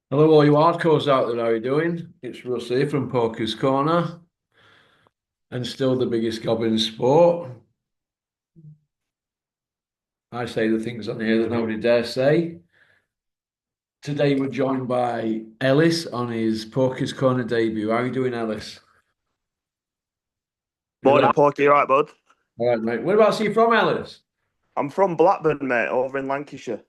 Hello, all you hardcores out there. How are you doing? It's Russ here from Poker's Corner, and still the biggest gob in sport. I say the things on here that nobody dare say. Today we're joined by Ellis on his Poker's Corner debut. How are you doing, Ellis? You Morning, there? Porky. You right, bud? All right, mate. Whereabouts are you from, Ellis? I'm from Blackburn, mate, over in Lancashire.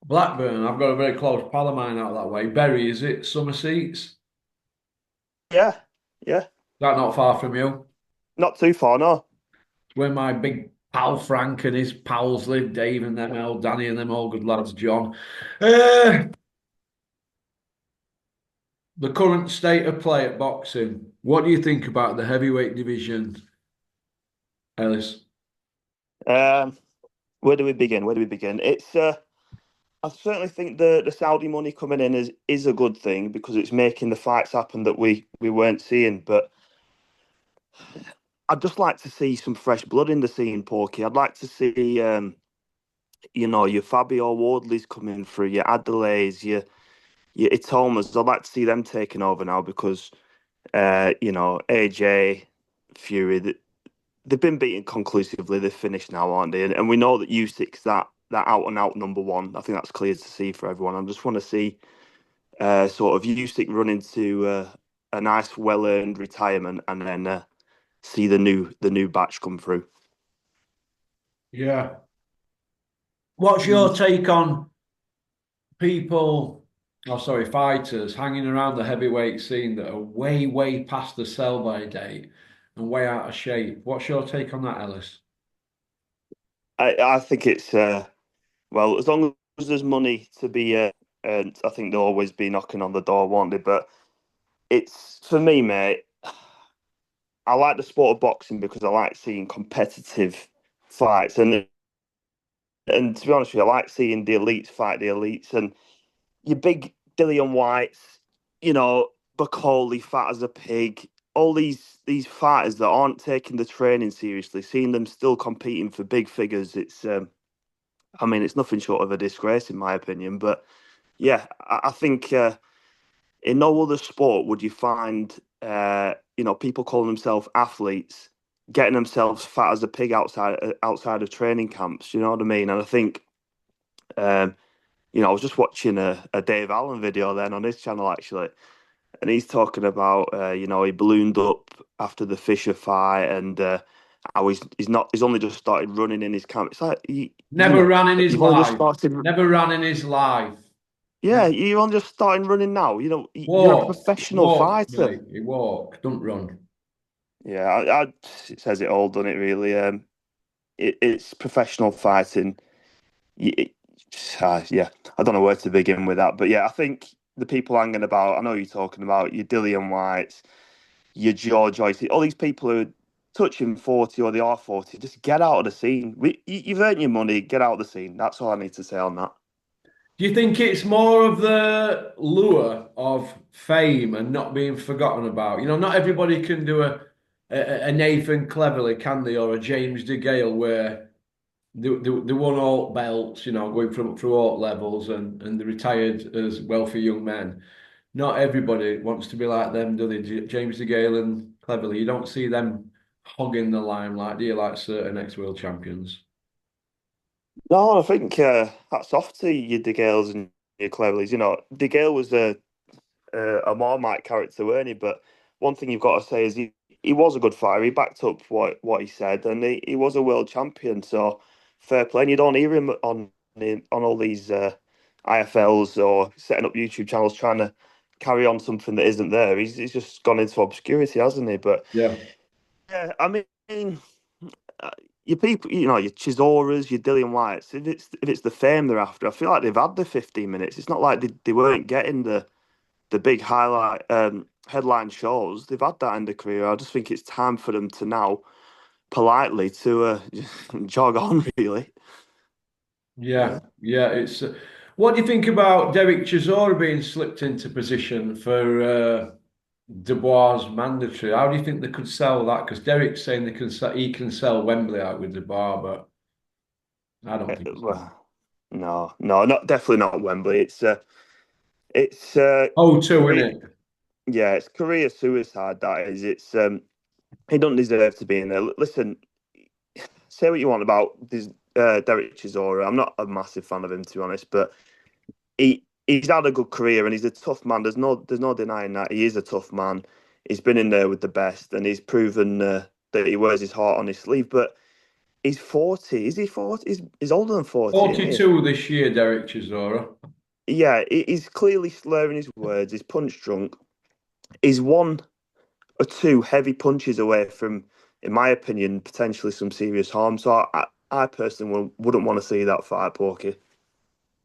Blackburn. I've got a very close pal of mine out that way. Berry, is it? Summer Seats? Yeah, yeah. That not far from you. Not too far, no. It's where my big pal Frank and his pals live, Dave and them all, Danny and them all good lads, John. Uh, The current state of play at boxing. What do you think about the heavyweight division, Ellis? Um, where do we begin? Where do we begin? I certainly think the Saudi money coming in is a good thing because it's making the fights happen that we weren't seeing. But I'd just like to see some fresh blood in the scene, Porky. I'd like to see, your Fabio Wardleys coming through, your Adelaides, your Itomas. I'd like to see them taking over now because, AJ Fury. They've been beaten conclusively. They've finished now, aren't they? And we know that Usyk's that out and out number one. I think that's clear to see for everyone. I just want to see sort of Usyk run into a nice, well earned retirement, and then see the new batch come through. Yeah. What's your take on people, oh sorry, fighters hanging around the heavyweight scene that are way, way past the sell-by date and way out of shape? What's your take on that, Ellis? I think it's well, as long as there's money to be earned, I think they'll always be knocking on the door, won't they? But it's for me, mate. I like the sport of boxing because I like seeing competitive fights, and to be honest with you, I like seeing the elites fight the elites, and your big Dillian Whites, you know, Bacoli, fat as a pig, all these fighters that aren't taking the training seriously, seeing them still competing for big figures, I mean, it's nothing short of a disgrace in my opinion. But yeah, I think in no other sport would you find, people calling themselves athletes getting themselves fat as a pig outside of training camps. You know what I mean? And I think. Um, I was just watching a Dave Allen video then on his channel actually, and he's talking about he ballooned up after the Fisher fight and how he's only just started running in his camp. It's like Never ran in his you've only just life. started. Never ran in his life. Yeah, Never. you're only just starting running now. You're a Walk. professional Walk, fighter. mate. He walk. Don't run. Yeah, it says it all, doesn't it? Really, it's professional fighting. Y- yeah, I don't know where to begin with that, but yeah, I think the people hanging about. I know you're talking about your Dillian Whites, your Joyce, all these people who are touching 40 or they are 40. Just get out of the scene. You've earned your money. Get out of the scene. That's all I need to say on that. Do you think it's more of the lure of fame and not being forgotten about? You know, not everybody can do a Nathan Cleverly, can they, or a James DeGale where they won all belts, you know, going through all levels and they retired as wealthy young men. Not everybody wants to be like them, do they? James DeGale and Cleverly, you don't see them hogging the limelight, do you, like certain ex-world champions? No, I think that's off to your De Gales and your Cleverleys. De Gale was a Marmite character, weren't he? But one thing you've got to say is he was a good fighter. He backed up what he said, and he was a world champion. So fair play. And you don't hear him on all these IFLs or setting up YouTube channels trying to carry on something that isn't there. He's just gone into obscurity, hasn't he? But Yeah. yeah, I mean, uh, your people, your Chisoras, your Dillian Whites. If it's the fame they're after, I feel like they've had the 15 minutes. It's not like they weren't getting the big highlight headline shows. They've had that in their career. I just think it's time for them to now politely to jog on. Really, Yeah, yeah. yeah. It's what do you think about Derek Chisora being slipped into position for Dubois mandatory? How do you think they could sell that? Because Derek's saying he can sell Wembley out with Dubois, but I don't think so. Well, no, not definitely not Wembley. It's Oh, two, isn't career, it? yeah, it's career suicide. That is. It's he doesn't deserve to be in there. Listen, say what you want about this Derek Chisora. I'm not a massive fan of him, to be honest, but he's had a good career and he's a tough man. There's no denying that he is a tough man. He's been in there with the best and he's proven that he wears his heart on his sleeve. But he's 40. Is he 40? He's older than 40, isn't he? 42 this year, Derek Chisora. Yeah, he's clearly slurring his words. He's punch drunk. He's one or two heavy punches away from, in my opinion, potentially some serious harm. So I personally wouldn't want to see that fight, Porky.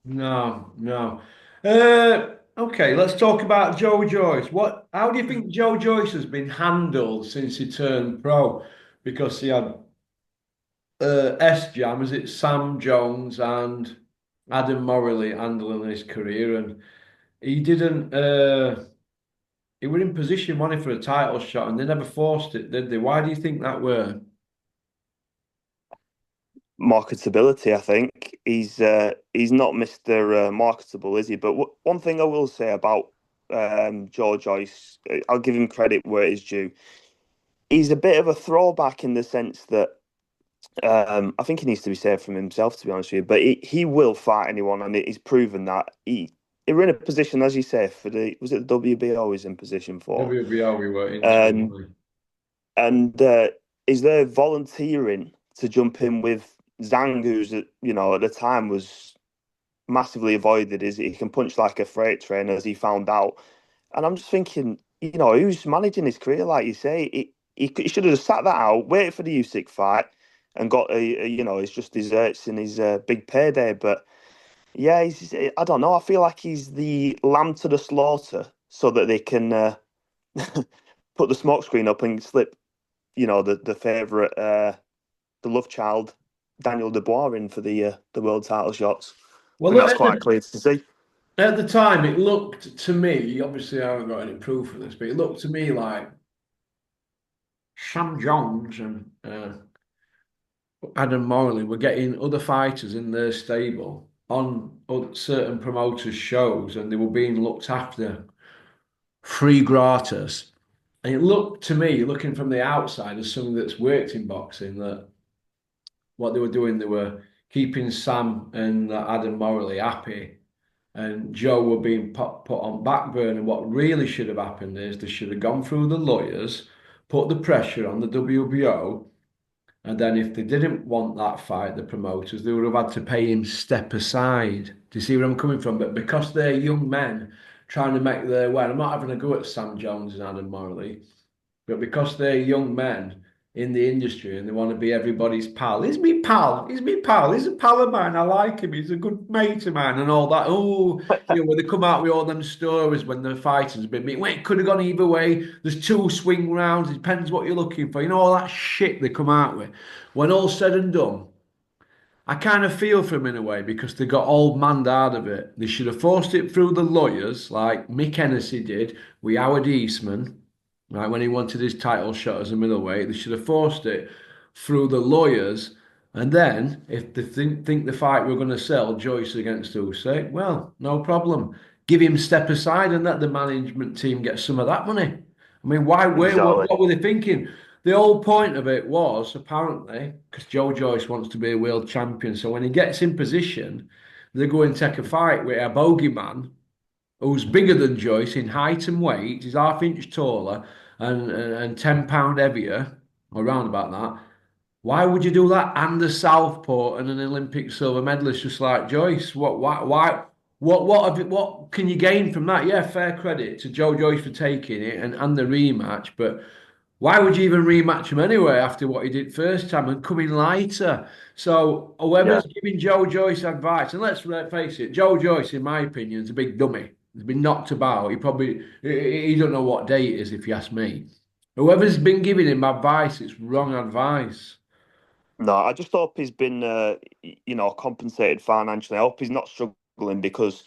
No, no. Okay, let's talk about Joe Joyce. How do you think Joe Joyce has been handled since he turned pro? Because he had S Jam, is it Sam Jones and Adam Morley handling his career, and he didn't. He were in position, money for a title shot, and they never forced it, did they? Why do you think that were? Marketability, I think he's not Mr. Marketable, is he? But one thing I will say about George Joyce, I'll give him credit where it is due. He's a bit of a throwback in the sense that I think he needs to be saved from himself, to be honest with you. But he will fight anyone, and he's proven that he were in a position, as you say, for the was it the WBO he's in position for, WBO we were um, into. and is there volunteering to jump in with Zhang, who's at the time was massively avoided. Is he can punch like a freight train, as he found out, and I'm just thinking, who's managing his career, like you say, he should have just sat that out, waited for the Usyk fight, and got his just desserts in his big payday. But yeah, I don't know. I feel like he's the lamb to the slaughter, so that they can put the smoke screen up and slip, the favourite, the love child, Daniel Dubois in for the world title shots. I Well, think look, that's quite clear to see. at the time, it looked to me, obviously, I haven't got any proof of this, but it looked to me like Sam Jones and Adam Morley were getting other fighters in their stable on certain promoters' shows, and they were being looked after free gratis. And it looked to me, looking from the outside, as someone that's worked in boxing, that what they were doing, they were keeping Sam and Adam Morley happy, and Joe were being put on back burner. What really should have happened is they should have gone through the lawyers, put the pressure on the WBO, and then if they didn't want that fight, the promoters, they would have had to pay him step aside. Do you see where I'm coming from? But because they're young men trying to make their way, I'm not having a go at Sam Jones and Adam Morley, but because they're young men in the industry and they want to be everybody's pal, he's me pal, he's me pal, he's a pal of mine, I like him, he's a good mate of mine, and all that. Oh, when they come out with all them stories when the fighters been beat, well, it could have gone either way. There's two swing rounds, it depends what you're looking for. All that shit they come out with. When all's said and done, I kind of feel for him in a way because they got old man out of it. They should have forced it through the lawyers, like Mick Hennessy did with Howard Eastman, right, when he wanted his title shot as a middleweight. They should have forced it through the lawyers. And then, if they think the fight we're going to sell, Joyce against Usyk, well, no problem. Give him step aside and let the management team get some of that money. I mean, why? Exactly. What were they thinking? The whole point of it was apparently because Joe Joyce wants to be a world champion. So when he gets in position, they go and take a fight with a bogeyman who's bigger than Joyce in height and weight. He's half-inch taller and 10 pound heavier, or around about that. Why would you do that? And a southpaw and an Olympic silver medalist just like Joyce. What can you gain from that? Yeah, fair credit to Joe Joyce for taking it and the rematch, but why would you even rematch him anyway after what he did first time and coming lighter? So Yeah. whoever's giving Joe Joyce advice, and let's face it, Joe Joyce, in my opinion, is a big dummy. He's been knocked about. He don't know what day it is, if you ask me. Whoever's been giving him advice, it's wrong advice. No, I just hope he's been, compensated financially. I hope he's not struggling because,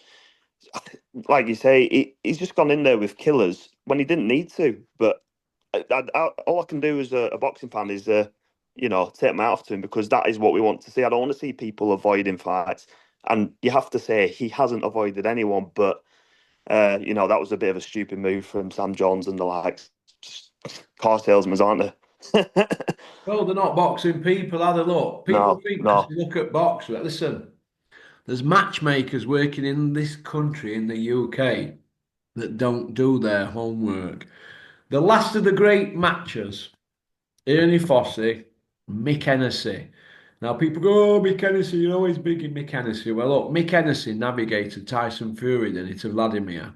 like you say, he's just gone in there with killers when he didn't need to. But all I can do as a boxing fan is, take my hat off to him because that is what we want to see. I don't want to see people avoiding fights. And you have to say he hasn't avoided anyone, but That was a bit of a stupid move from Sam Jones and the likes. Just car salesmen, aren't they? Well, they're not boxing people, are they? Look, people No, think because no, they look at boxers. Listen, there's matchmakers working in this country, in the UK, that don't do their homework. The last of the great matchers, Ernie Fossey, Mick Hennessy. Now people go, oh, Mick Hennessy, you're always big in Mick Hennessy. Well, look, Mick Hennessy navigated Tyson Fury, didn't he, to Vladimir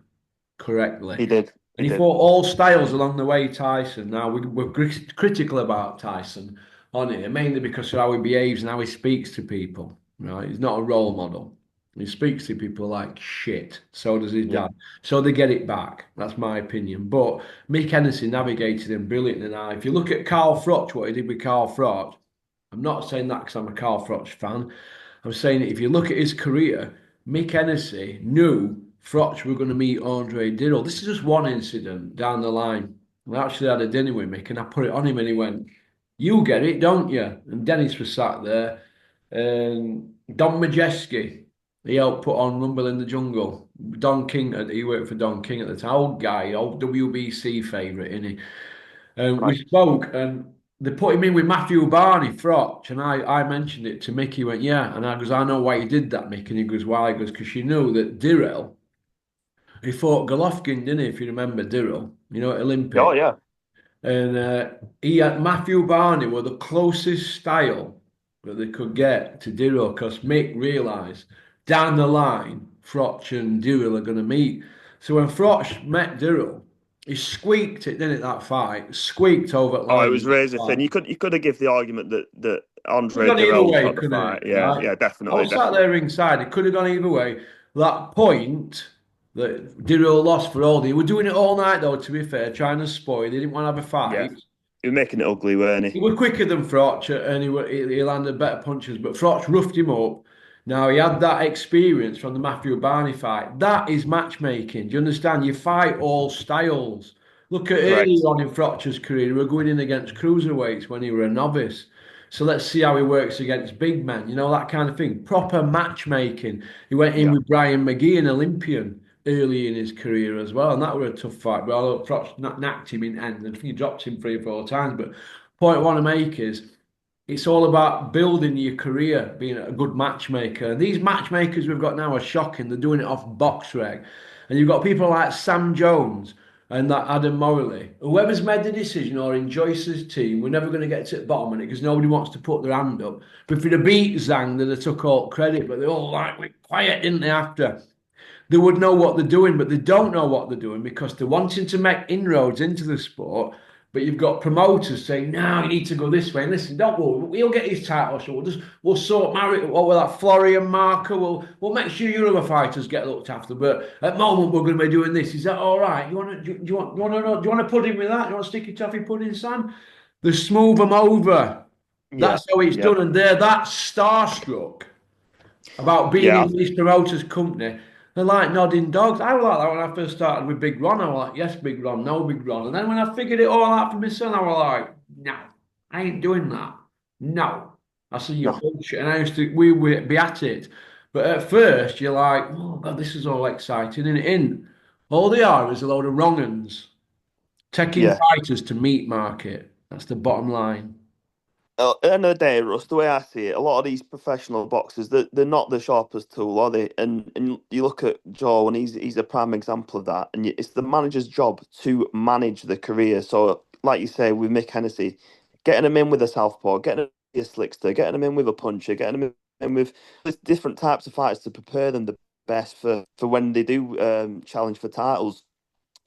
correctly. he did, he And he did. fought all styles along the way, Tyson. Now, we're critical about Tyson on it, mainly because of how he behaves and how he speaks to people, right? He's not a role model. He speaks to people like shit. So does his Yeah, dad. So they get it back. That's my opinion. But Mick Hennessy navigated him brilliantly. Now, if you look at Carl Froch, what he did with Carl Froch, I'm not saying that because I'm a Carl Froch fan. I'm saying that if you look at his career, Mick Hennessy knew Froch were going to meet Andre Dirrell. This is just one incident down the line. I actually had a dinner with Mick and I put it on him and he went, you get it, don't you? And Dennis was sat there. And Don Majeski, he helped put on Rumble in the Jungle. Don King, he worked for Don King at the time. Old guy, old WBC favourite, innit? And we right. spoke, and they put him in with Matthew Barney, Froch, and I mentioned it to Mick. He went, yeah, and I goes, I know why you did that, Mick. And he goes, why? He goes, because you knew that Dirrell, he fought Golovkin, didn't he? If you remember Dirrell, at Oh Olympic, yeah. and he had Matthew Barney were the closest style that they could get to Dirrell, because Mick realised down the line, Froch and Dirrell are going to meet. So when Froch met Dirrell, he squeaked it, didn't it, that fight? Squeaked over the Oh, it line. was razor thin. You could have give the argument that Could have Andre gone either Dirrell way, got the couldn't fight. it? Yeah, Right? yeah, I definitely, was sat there definitely. ringside. It could have gone either way. That point that Dirrell lost for all, they were doing it all night though, to be fair, trying to spoil. They didn't want to have a Yeah, fight. he was making it ugly, weren't he? He was quicker than Froch and he landed better punches, but Froch roughed him up. Now he had that experience from the Matthew Barney fight. That is matchmaking. Do you understand? You fight all styles. Look at earlier Correct. on in Froch's career, he were going in against cruiserweights when he were a novice. So let's see how he works against big men, that kind of thing. Proper matchmaking. He went in Yeah, with Brian McGee, an Olympian, early in his career as well, and that was a tough fight. But although Froch knocked him in end, I think he dropped him 3 or 4 times. But point I want to make is it's all about building your career, being a good matchmaker. And these matchmakers we've got now are shocking. They're doing it off box rec. And you've got people like Sam Jones and that Adam Morley. Whoever's made the decision or in Joyce's team, we're never going to get to the bottom of it because nobody wants to put their hand up. But if they'd have beat Zhang, they'd have took all credit. But they all went quiet, didn't they, after? They would know what they're doing, but they don't know what they're doing because they're wanting to make inroads into the sport. But you've got promoters saying, "No, you need to go this way." And listen, don't worry, we'll get his title shot. We'll sort Marriott what with that Florian Marker. We'll make sure your other fighters get looked after. But at the moment, we're going to be doing this. Is that all right? Do you want to put him with that? Do you want to sticky toffee pudding, Sam? They smooth them over. yeah, That's how it's yeah, done, and they're that starstruck about being yeah, in these promoters' company. They're like nodding dogs. I was like that when I first started with Big Ron. I was like, yes, Big Ron, no, Big Ron. And then when I figured it all out for myself, I was like, no, I ain't doing that. No. I said, you no, bullshit. And we would be at it. But at first, you're like, oh, God, this is all exciting. And in all they are is a load of wrong uns taking yeah. fighters to meat market. That's the bottom line. At the end of the day, Russ, the way I see it, a lot of these professional boxers, they're not the sharpest tool, are they? And you look at Joe, and he's a prime example of that. And it's the manager's job to manage the career. So, like you say, with Mick Hennessy, getting him in with a southpaw, getting him in with a slickster, getting him in with a puncher, getting him in with different types of fighters to prepare them the best for when they do challenge for titles.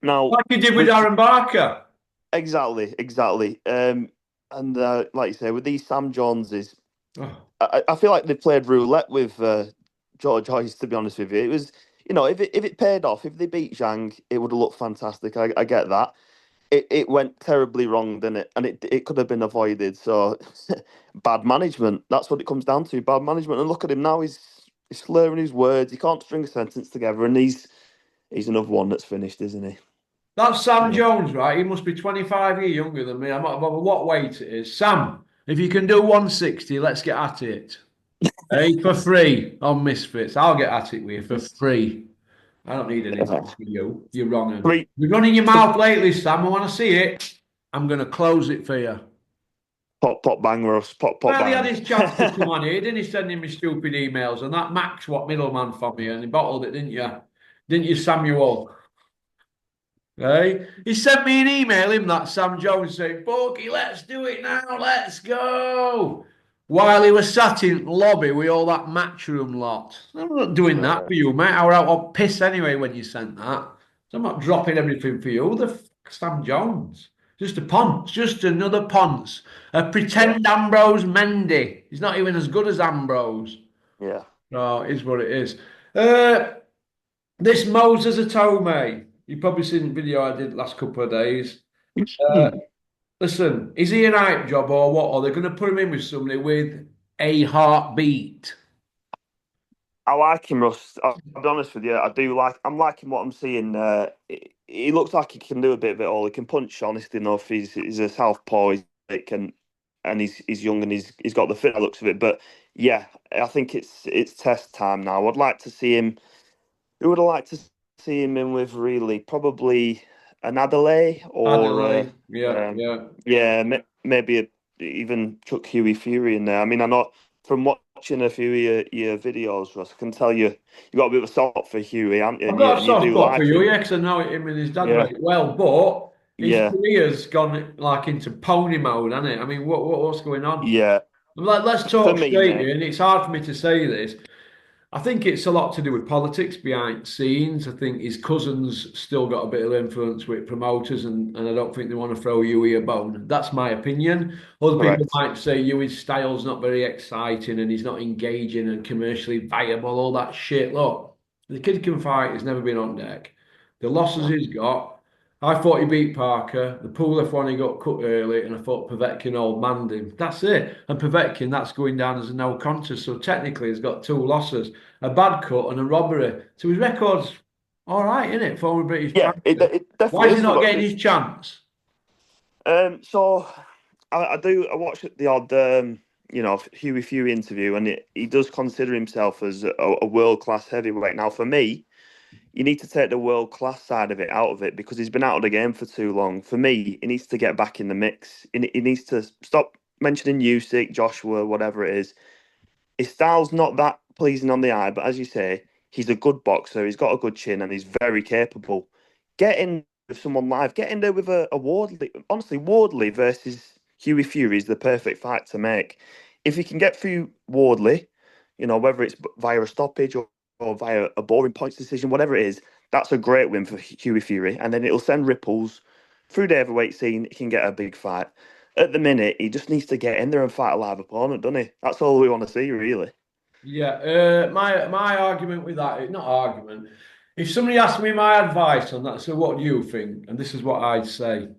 Now, Like you did with with Aaron Barker. exactly, exactly. And like you say, with these Sam Joneses, Oh. I feel like they played roulette with George Joyce. To be honest with you, it was if it paid off, if they beat Zhang, it would have looked fantastic. I get that. It went terribly wrong, didn't it? And it could have been avoided. So bad management. That's what it comes down to. Bad management. And look at him now. He's slurring his words. He can't string a sentence together. And he's another one that's finished, isn't he? That's Sam So Jones, right? He must be 25 years younger than me. I'm not bothered what weight it is. Sam, if you can do 160, let's get at it. Hey, for free on Misfits. I'll get at it with you for free. I don't need an Yeah. interview for you. You're wrong. Three, You're running your th- mouth lately, Sam. I want to see it. I'm going to close it for you. pop, pop, bang, Russ. Pop, pop, Well, he had bang. his chance to come on here, didn't he? Sending me stupid emails, and that Max, what middleman for me, and he bottled it, didn't you? Didn't you, Samuel? Hey, he sent me an email, him that Sam Jones saying, "Bogey, let's do it now, let's go." While he was sat in lobby with all that matchroom lot. I'm not doing that for you, mate. I was out on piss anyway when you sent that. So I'm not dropping everything for you. The Sam Jones. Just a Ponce, just another Ponce. A Yeah, pretend Ambrose Mendy. He's not even as good as Ambrose. yeah. No, it is what it is. Uh, this Moses Atome. You've probably seen the video I did last couple of days. Uh, listen, is he an hype job or what? Or they're going to put him in with somebody with a heartbeat? I like him, Russ. I'll be honest with you. I do like. I'm liking what I'm seeing. He looks like he can do a bit of it all. He can punch, honest enough. He's a southpaw. He can, and he's young and he's got the fit looks of it. But yeah, I think it's test time now. I'd like to see him. Who would I like to see him in with? Really, probably an Adelaide or Adelaide. Yeah, um, yeah. yeah, maybe even Chuck Huey Fury in there. I mean, I know from watching a few of your videos, Russ, I can tell you got a bit of a soft for Huey, haven't you? I've And you got a and you soft do spot for like you, him. yeah, because I know him and his dad Yeah, rate well, but his yeah, career's gone like into pony mode, hasn't it? I mean, what's going on? yeah. Like, let's For talk me, straight mate. here, and it's hard for me to say this. I think it's a lot to do with politics behind the scenes. I think his cousin's still got a bit of influence with promoters, and I don't think they want to throw Huey a bone. That's my opinion. Other people Correct. might say Huey's style's not very exciting and he's not engaging and commercially viable, all that shit. Look, the kid can fight, he's never been on deck. The losses No. he's got, I thought he beat Parker. The Pulev one he got cut early, and I thought Povetkin old manned him. That's it. And Povetkin, that's going down as a no contest. So technically, he's got two losses, a bad cut and a robbery. So his record's all right, isn't it? Former British Yeah, champion. it Why definitely is he is. not But getting his chance? so I watch the odd Huey Fury interview, and he does consider himself as a world class heavyweight. Now, for me, you need to take the world class side of it out of it because he's been out of the game for too long. For me, he needs to get back in the mix. He needs to stop mentioning Usyk, Joshua, whatever it is. His style's not that pleasing on the eye, but as you say, he's a good boxer. He's got a good chin and he's very capable. Get in with someone live. Get in there with a Wardley. Honestly, Wardley versus Huey Fury is the perfect fight to make. If you can get through Wardley, whether it's via a stoppage or via a boring points decision, whatever it is, that's a great win for Huey Fury. And then it'll send ripples through the heavyweight scene. He can get a big fight. At the minute, he just needs to get in there and fight a live opponent, doesn't he? That's all we want to see, really. Yeah, my argument with that, not argument. If somebody asked me my advice on that, so what do you think? And this is what I'd say.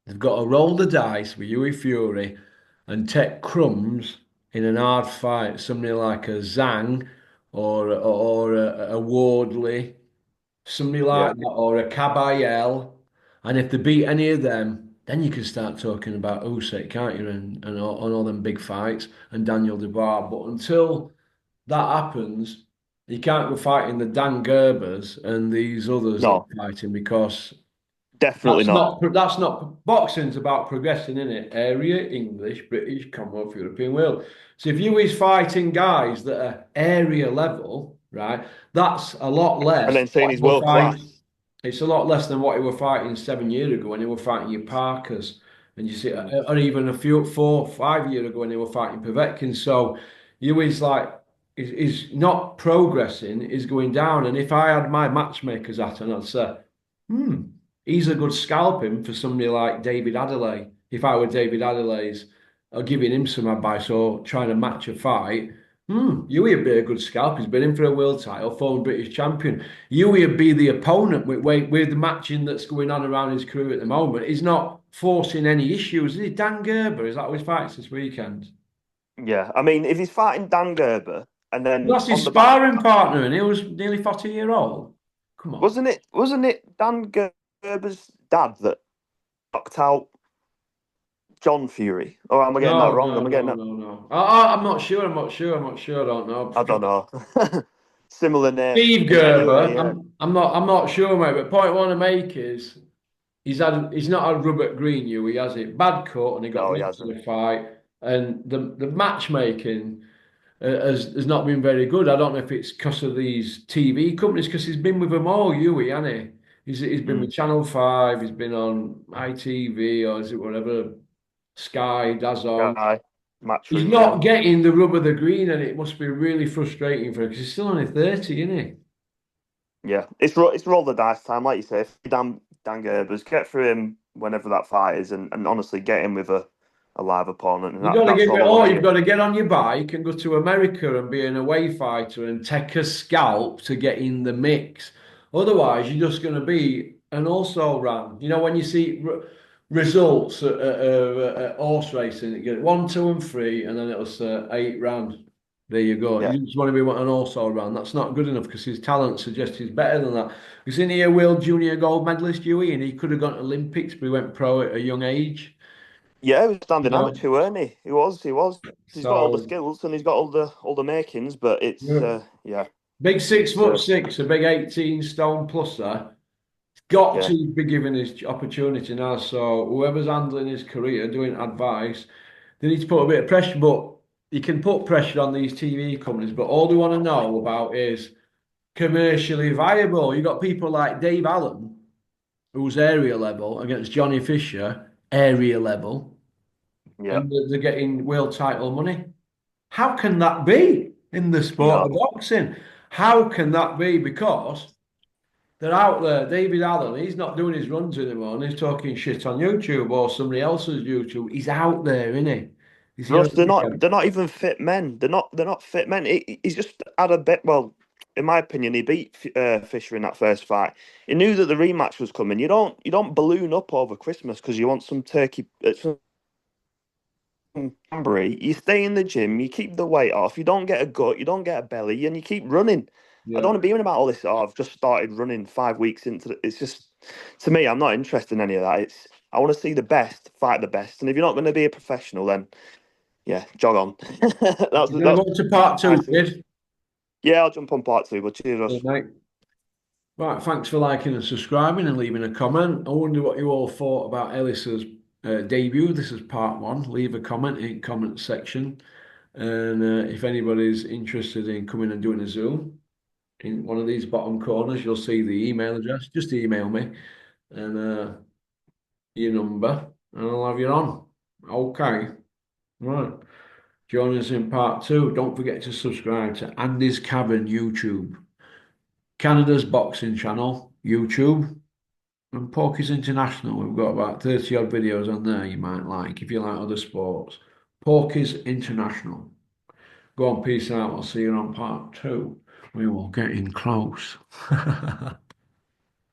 They've got to roll the dice with Huey Fury and take crumbs in an hard fight. Somebody like a Zhang or a Wardley, somebody Yeah. like that, or a Cabayel. And if they beat any of them, then you can start talking about Usyk, can't you? And all them big fights and Daniel Dubois. But until that happens, you can't go fighting the Dan Gerbers and these others that No, are fighting because definitely that's not. not boxing's about progressing in it. Area, English, British, Commonwealth, European, world. So if you is fighting guys that are area level, right, that's a lot And less then than saying what he's he were world class. fighting. It's a lot less than what he were fighting 7 years ago when he were fighting your Parkers, and you see, Mm. or even a few 4 5 years ago when they were fighting Povetkin. So you is like is not progressing, is going down. And if I had my matchmakers at, and I'd say, hmm. He's a good scalping for somebody like David Adelaide. If I were David Adelaide's, or giving him some advice or trying to match a fight, Huey would be a good scalp. He's been in for a world title, former British champion. Huey would be the opponent with the matching that's going on around his career at the moment. He's not forcing any issues. Is he Dan Gerber? Is that who his fights this weekend? Yeah, I mean, if he's fighting Dan Gerber and then That's his on the back, sparring partner, and he was nearly 40 years old. Come on. wasn't it Dan Gerber's dad that knocked out John Fury? Or am I getting that No, wrong? no, Am I getting no, that? no, no. I'm not sure. I'm not sure. I'm not sure. I don't know. I don't know. Similar name. Steve Anyway, Gerber. yeah. I'm not sure, mate. But point I want to make is he's not had Robert Green, you. He has it bad cut, and he got No, he knocked in hasn't. the fight. And the matchmaking has not been very good. I don't know if it's because of these TV companies, because he's been with them all, Huey, hasn't he? He's been with Mm. Channel 5, he's been on ITV, or is it whatever, Sky, DAZN. Guy, He's Matchroom, yeah. not getting the rub of the green, and it must be really frustrating for him because he's still only 30, isn't he? Yeah, it's roll the dice time, like you say. If Dan Gerbers, get through him whenever that fight is, and honestly get him with a live opponent, and You got to that's give it, all I want or to you've hear. got to get on your bike and go to America and be an away fighter and take a scalp to get in the mix. Otherwise, you're just going to be an also ran. You know, when you see results at horse racing, you get one, two, and three, and then it'll say 8 round. There you go. Yeah, You just want to be an also ran. That's not good enough because his talent suggests he's better than that. He's in here, World Junior gold medalist, Huey, and he could have gone to Olympics, but he went pro at a young age. yeah, he was standing You amateur, weren't he? He was, he was. He's got all the So. skills and he's got all the makings, but it's Yeah. yeah, Big six it's foot six, a big 18 stone pluser. Got yeah, to be given his opportunity now. So whoever's handling his career, doing advice, they need to put a bit of pressure. But you can put pressure on these TV companies, but all they want to know about is commercially viable. You got people like Dave Allen, who's area level, against Johnny Fisher, area level, yeah. and they're getting world title money. How can that be in the sport No, of boxing? How can that be? Because they're out there. David Allen, he's not doing his runs anymore, and he's talking shit on YouTube or somebody else's YouTube. He's out there, isn't he? He's Russ, here. they're not even fit men. They're not fit men. He's just had a bit. Well, in my opinion, he beat Fisher in that first fight. He knew that the rematch was coming. You don't balloon up over Christmas because you want some turkey, some Camberry. You stay in the gym. You keep the weight off. You don't get a gut. You don't get a belly, and you keep running. I don't Yeah. want to be hearing about all this. Oh, I've just started running 5 weeks into. It's just to me, I'm not interested in any of that. It's I want to see the best fight the best, and if you're not going to be a professional, then yeah, jog on. that's You're going that's to go to part I two, think. kid. Yeah, I'll jump on part two. But cheers, Yeah, Russ. mate. Right, thanks for liking and subscribing and leaving a comment. I wonder what you all thought about Ellis's debut. This is part one. Leave a comment in comment section. And if anybody's interested in coming and doing a Zoom, in one of these bottom corners, you'll see the email address. Just email me and your number, and I'll have you on. Okay. Right. Join us in part two. Don't forget to subscribe to Andy's Cavern YouTube, Canada's boxing channel, YouTube, and Porky's International. We've got about 30 odd videos on there you might like if you like other sports. Porky's International. Go on, peace out. I'll see you on part two. We will get in close.